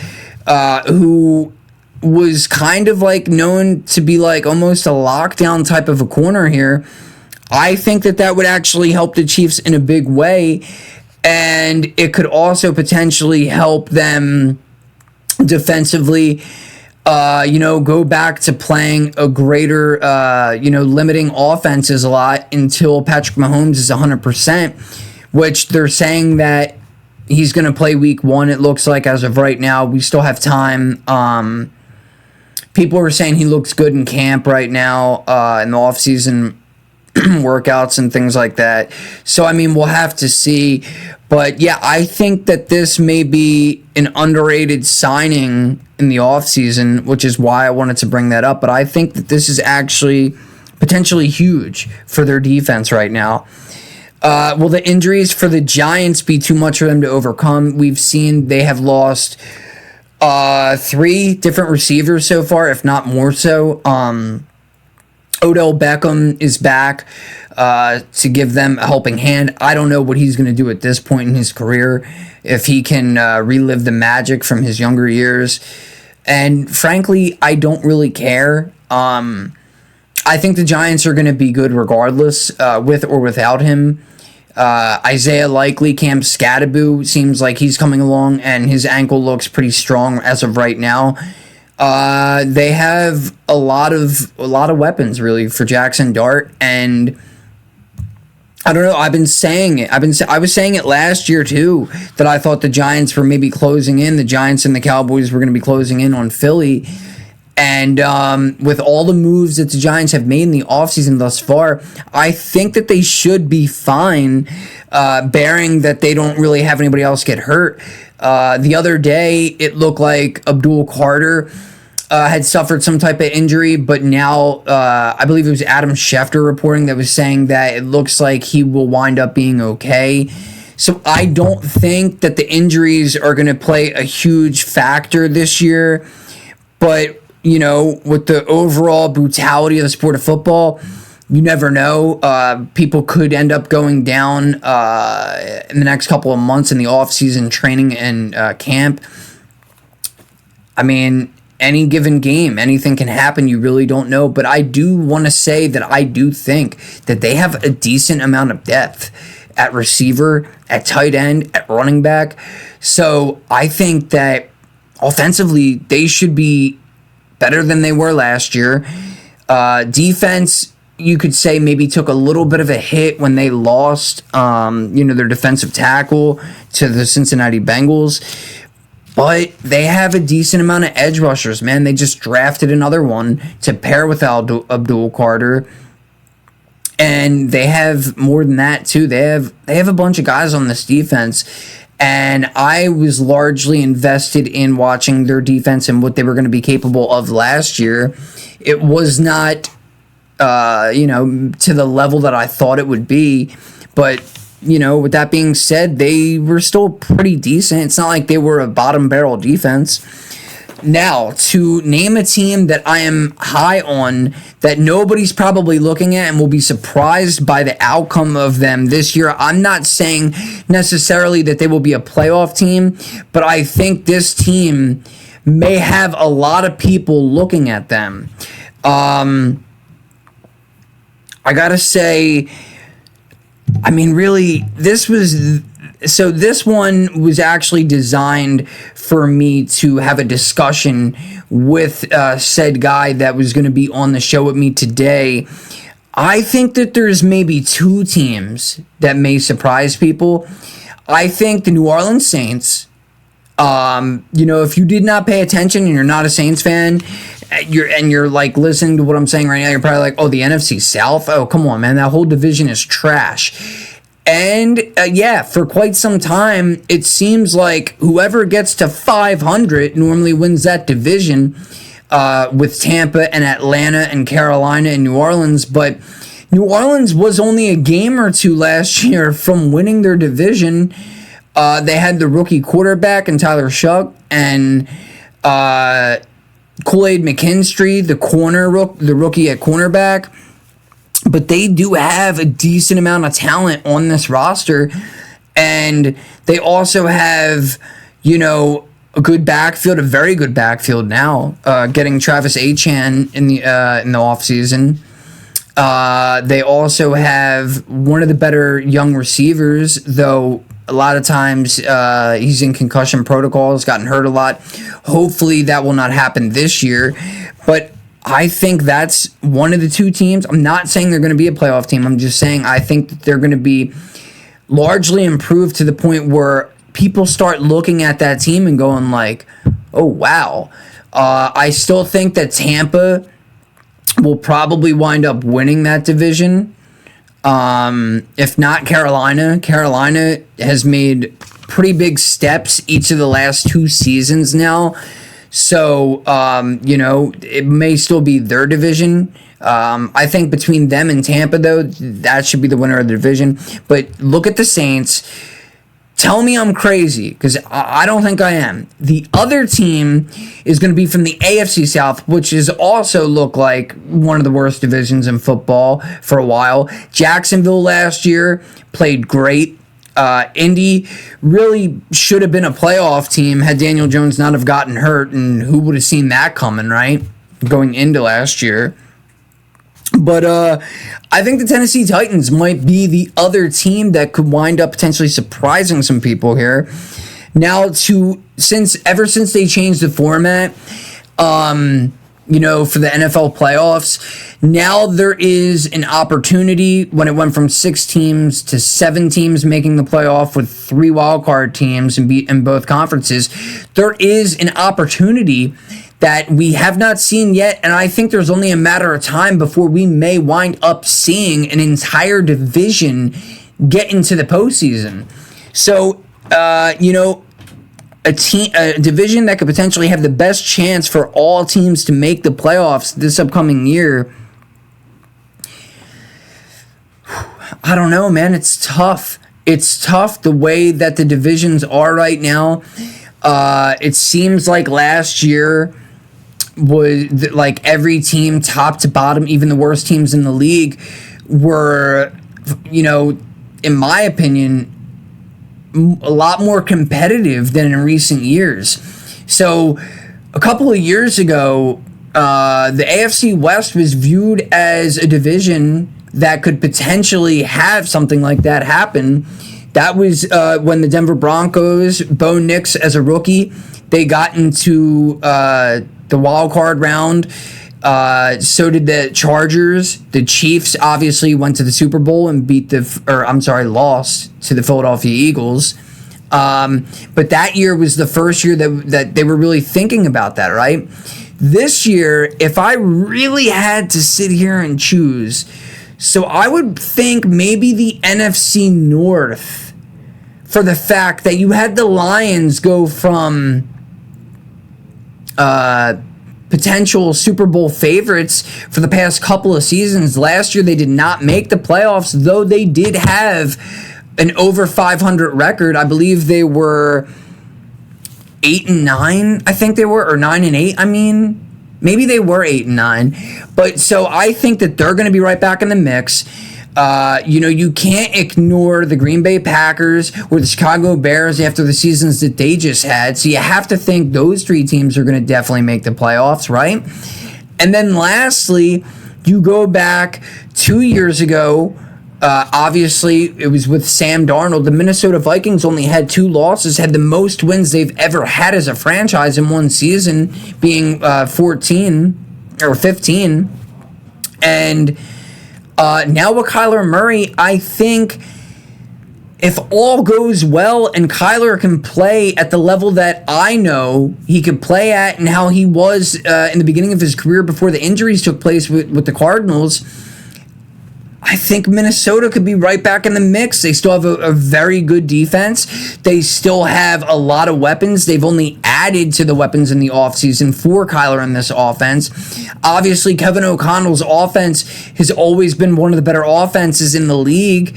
who was kind of like known to be like almost a lockdown type of a corner here, I think that would actually help the Chiefs in a big way, and it could also potentially help them defensively. Go back to playing a greater, limiting offenses a lot until Patrick Mahomes is 100%, which they're saying that he's going to play week 1, it looks like, as of right now. We still have time. People are saying he looks good in camp right now, in the offseason workouts and things like that. So, I mean, we'll have to see. But, yeah, I think that this may be an underrated signing in the offseason, which is why I wanted to bring that up. But I think that this is actually potentially huge for their defense right now. Will the injuries for the Giants be too much for them to overcome? We've seen they have lost 3 different receivers so far, if not more so. Odell Beckham is back to give them a helping hand. I don't know what he's going to do at this point in his career, if he can relive the magic from his younger years. And frankly, I don't really care. I think the Giants are going to be good regardless, with or without him. Isaiah Likely, Cam Scattaboo seems like he's coming along, and his ankle looks pretty strong as of right now. They have a lot of weapons really for Jackson Dart, and I don't know. I've been saying it. I was saying it last year too, that I thought the Giants were maybe closing in. The Giants and the Cowboys were going to be closing in on Philly. And with all the moves that the Giants have made in the offseason thus far, I think that they should be fine, bearing that they don't really have anybody else get hurt. The other day, it looked like Abdul Carter had suffered some type of injury, but now I believe it was Adam Schefter reporting that was saying that it looks like he will wind up being okay. So I don't think that the injuries are going to play a huge factor this year, but you know, with the overall brutality of the sport of football, you never know. People could end up going down in the next couple of months in the off-season training and camp. I mean, any given game, anything can happen. You really don't know. But I do want to say that I do think that they have a decent amount of depth at receiver, at tight end, at running back. So I think that offensively, they should be better than they were last year. Defense, you could say, maybe took a little bit of a hit when they lost, their defensive tackle to the Cincinnati Bengals. But they have a decent amount of edge rushers, man. They just drafted another one to pair with Abdul Carter. And they have more than that, too. They have a bunch of guys on this defense. And I was largely invested in watching their defense and what they were going to be capable of last year. It was not, to the level that I thought it would be. But, with that being said, they were still pretty decent. It's not like they were a bottom barrel defense. Now, to name a team that I am high on that nobody's probably looking at and will be surprised by the outcome of them this year, I'm not saying necessarily that they will be a playoff team, but I think this team may have a lot of people looking at them. I gotta say, I mean, really, this one was actually designed for me to have a discussion with said guy that was going to be on the show with me today. I think that there's maybe two teams that may surprise people. I think the New Orleans Saints, if you did not pay attention and you're not a Saints fan, you're like listening to what I'm saying right now, you're probably like, oh, the NFC South? Oh, come on, man, that whole division is trash. And, for quite some time, it seems like whoever gets to 500 normally wins that division, with Tampa and Atlanta and Carolina and New Orleans. But New Orleans was only a game or two last year from winning their division. They had the rookie quarterback and Tyler Shuck and Kool-Aid McKinstry, the rookie at cornerback. But they do have a decent amount of talent on this roster, and they also have, a good backfield, a very good backfield now. Getting Travis Etienne in the offseason. They also have one of the better young receivers, though a lot of times he's in concussion protocols, gotten hurt a lot. Hopefully that will not happen this year, but I think that's one of the two teams. I'm not saying they're going to be a playoff team. I'm just saying I think that they're going to be largely improved to the point where people start looking at that team and going like, oh, wow. I still think that Tampa will probably wind up winning that division. If not Carolina. Carolina has made pretty big steps each of the last two seasons now. So, it may still be their division. I think between them and Tampa, though, that should be the winner of the division. But look at the Saints. Tell me I'm crazy, because I don't think I am. The other team is going to be from the AFC South, which has also looked like one of the worst divisions in football for a while. Jacksonville last year played great. Indy really should have been a playoff team had Daniel Jones not have gotten hurt, and who would have seen that coming, right? Going into last year. But I think the Tennessee Titans might be the other team that could wind up potentially surprising some people here. Now, ever since they changed the format, for the NFL playoffs, now there is an opportunity when it went from 6 teams to 7 teams making the playoff with 3 wildcard teams in both conferences. There is an opportunity that we have not seen yet, and I think there's only a matter of time before we may wind up seeing an entire division get into the postseason. So, a division that could potentially have the best chance for all teams to make the playoffs this upcoming year. I don't know, man. It's tough. It's tough the way that the divisions are right now. It seems like last year was like every team top to bottom, even the worst teams in the league, were, in my opinion, a lot more competitive than in recent years. So a couple of years ago, the AFC West was viewed as a division that could potentially have something like that happen. That was when the Denver Broncos, Bo Nix as a rookie, they got into the wild card round. So did the Chargers. The Chiefs obviously went to the Super Bowl and lost to the Philadelphia Eagles. But that year was the first year that they were really thinking about that, right? This year, if I really had to sit here and choose, so I would think maybe the NFC North, for the fact that you had the Lions go from potential Super Bowl favorites for the past couple of seasons. Last year, they did not make the playoffs, though they did have an over 500 record. I believe they were 8-9, I think they were, or 9-8. I mean, maybe they were 8-9. But so I think that they're going to be right back in the mix. You can't ignore the Green Bay Packers or the Chicago Bears after the seasons that they just had. So you have to think those 3 teams are going to definitely make the playoffs, right? And then lastly, you go back 2 years ago. Obviously, it was with Sam Darnold. The Minnesota Vikings only had 2 losses, had the most wins they've ever had as a franchise in one season, being 14 or 15. And now with Kyler Murray, I think if all goes well and Kyler can play at the level that I know he could play at and how he was in the beginning of his career before the injuries took place with the Cardinals, I think Minnesota could be right back in the mix. They still have a very good defense. They still have a lot of weapons. They've only added to the weapons in the offseason for Kyler in this offense. Obviously, Kevin O'Connell's offense has always been one of the better offenses in the league.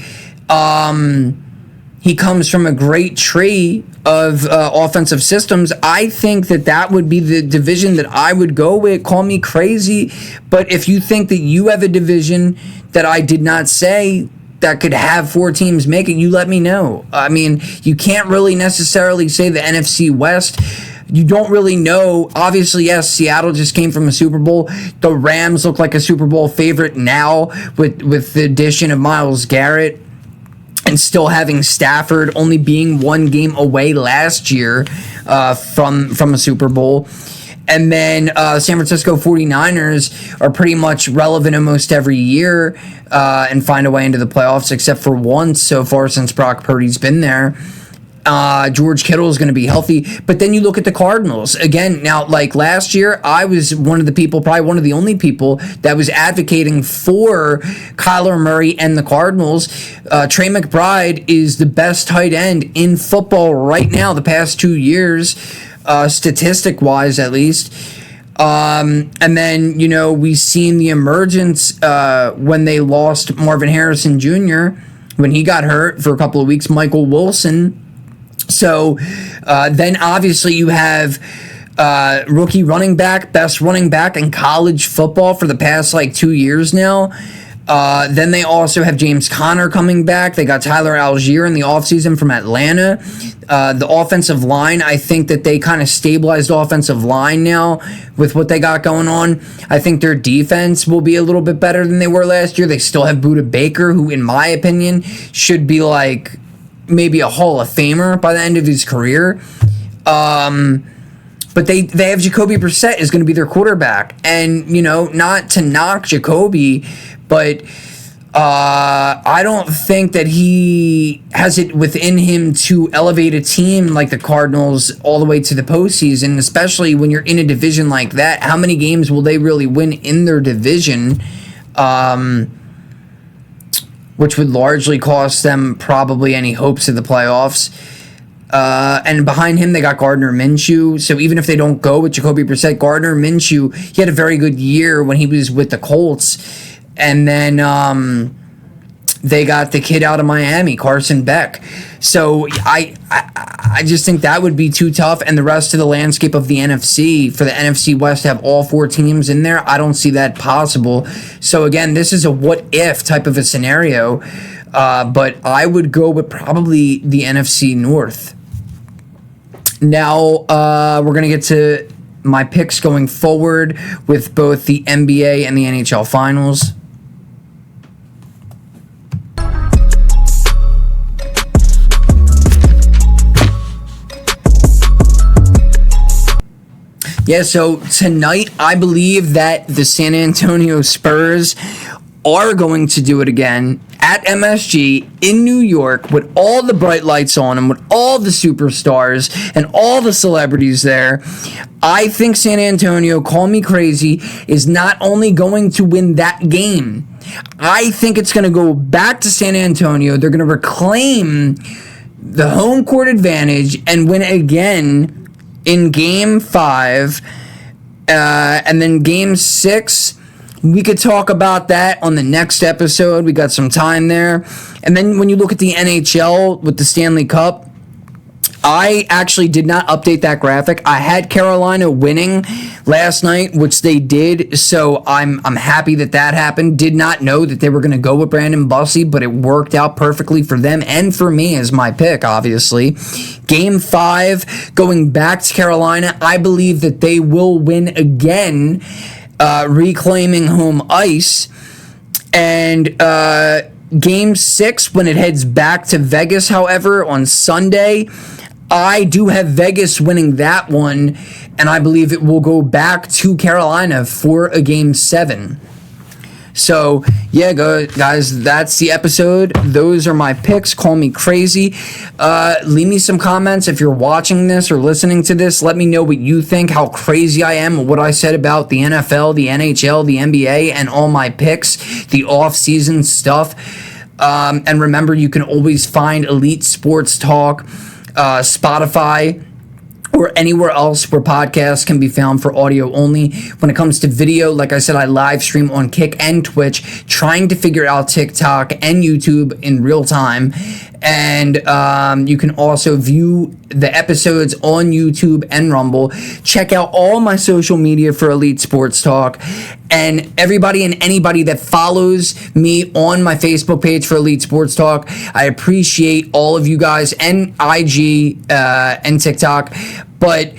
He comes from a great tree of offensive systems. I think that would be the division that I would go with. Call me crazy, but if you think that you have a division that I did not say that could have 4 teams make it, you let me know. I mean, you can't really necessarily say the NFC West. You don't really know. Obviously, yes, Seattle just came from a Super Bowl. The Rams look like a Super Bowl favorite now with the addition of Myles Garrett and still having Stafford only being 1 game away last year from a Super Bowl. And then San Francisco 49ers are pretty much relevant almost every year and find a way into the playoffs, except for once so far since Brock Purdy's been there. George Kittle is going to be healthy. But then you look at the Cardinals. Again, now, like last year, I was one of the people, probably one of the only people, that was advocating for Kyler Murray and the Cardinals. Trey McBride is the best tight end in football right now, the past 2 years. Statistic-wise, at least. And then, we've seen the emergence when they lost Marvin Harrison Jr., when he got hurt for a couple of weeks, Michael Wilson. So then, obviously, you have rookie running back, best running back in college football for the past, 2 years now. Then they also have James Conner coming back. They got Tyler Algier in the offseason from Atlanta. The offensive line, I think that they kind of stabilized offensive line now with what they got going on. I think their defense will be a little bit better than they were last year. They still have Budda Baker, who, in my opinion, should be like maybe a Hall of Famer by the end of his career. But they have Jacoby Brissett is going to be their quarterback. And, not to knock Jacoby, but I don't think that he has it within him to elevate a team like the Cardinals all the way to the postseason, especially when you're in a division like that. How many games will they really win in their division? Which would largely cost them probably any hopes of the playoffs. And behind him, they got Gardner Minshew. So even if they don't go with Jacoby Brissett, Gardner Minshew, he had a very good year when he was with the Colts. And then they got the kid out of Miami, Carson Beck. So I just think that would be too tough. And the rest of the landscape of the NFC, for the NFC West to have all 4 teams in there, I don't see that possible. So again, this is a what-if type of a scenario. But I would go with probably the NFC North. Now, we're going to get to my picks going forward with both the NBA and the NHL Finals. Yeah, so tonight I believe that the San Antonio Spurs are going to do it again at MSG in New York with all the bright lights on and with all the superstars and all the celebrities there. I think San Antonio, call me crazy, is not only going to win that game, I think it's going to go back to San Antonio. They're going to reclaim the home court advantage and win again in Game 5. And then Game 6, we could talk about that on the next episode. We got some time there. And then when you look at the NHL with the Stanley Cup, I actually did not update that graphic. I had Carolina winning last night, which they did, so I'm happy that happened. Did not know that they were going to go with Brandon Bussey, but it worked out perfectly for them and for me as my pick, obviously. Game 5, going back to Carolina, I believe that they will win again, reclaiming home ice. And Game 6, when it heads back to Vegas, however, on Sunday, I do have Vegas winning that one, and I believe it will go back to Carolina for a Game 7. So, yeah, guys, that's the episode. Those are my picks. Call me crazy. Leave me some comments if you're watching this or listening to this. Let me know what you think, how crazy I am, what I said about the NFL, the NHL, the NBA, and all my picks, the off-season stuff. And remember, you can always find Elite Sports Talk, Spotify, or anywhere else where podcasts can be found for audio only. When it comes to video, like I said, I live stream on Kick and Twitch, trying to figure out TikTok and YouTube in real time. And you can also view the episodes on YouTube and Rumble. Check out all my social media for Elite Sports Talk. And everybody and anybody that follows me on my Facebook page for Elite Sports Talk, I appreciate all of you guys, and IG and TikTok. But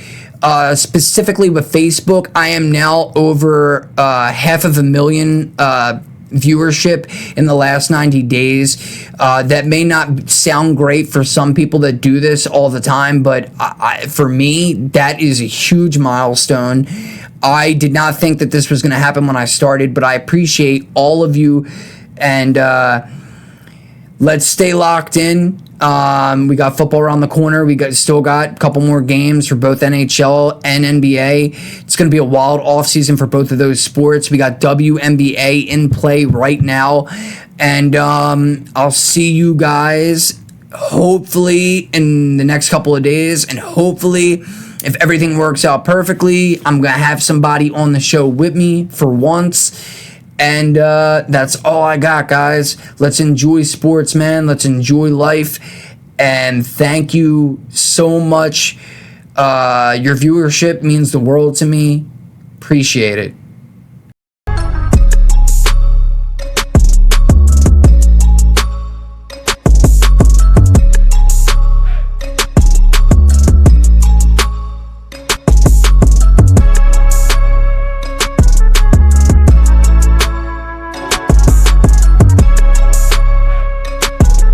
specifically with Facebook, I am now over 500,000 viewership in the last 90 days. That may not sound great for some people that do this all the time, but for me, that is a huge milestone. I did not think that this was going to happen when I started, but I appreciate all of you, and let's stay locked in. We got football around the corner. We still got a couple more games for both NHL and NBA. It's going to be a wild offseason for both of those sports. We got WNBA in play right now. And I'll see you guys hopefully in the next couple of days. And hopefully, if everything works out perfectly, I'm going to have somebody on the show with me for once. And that's all I got, guys. Let's enjoy sports, man. Let's enjoy life. And thank you so much. Your viewership means the world to me. Appreciate it.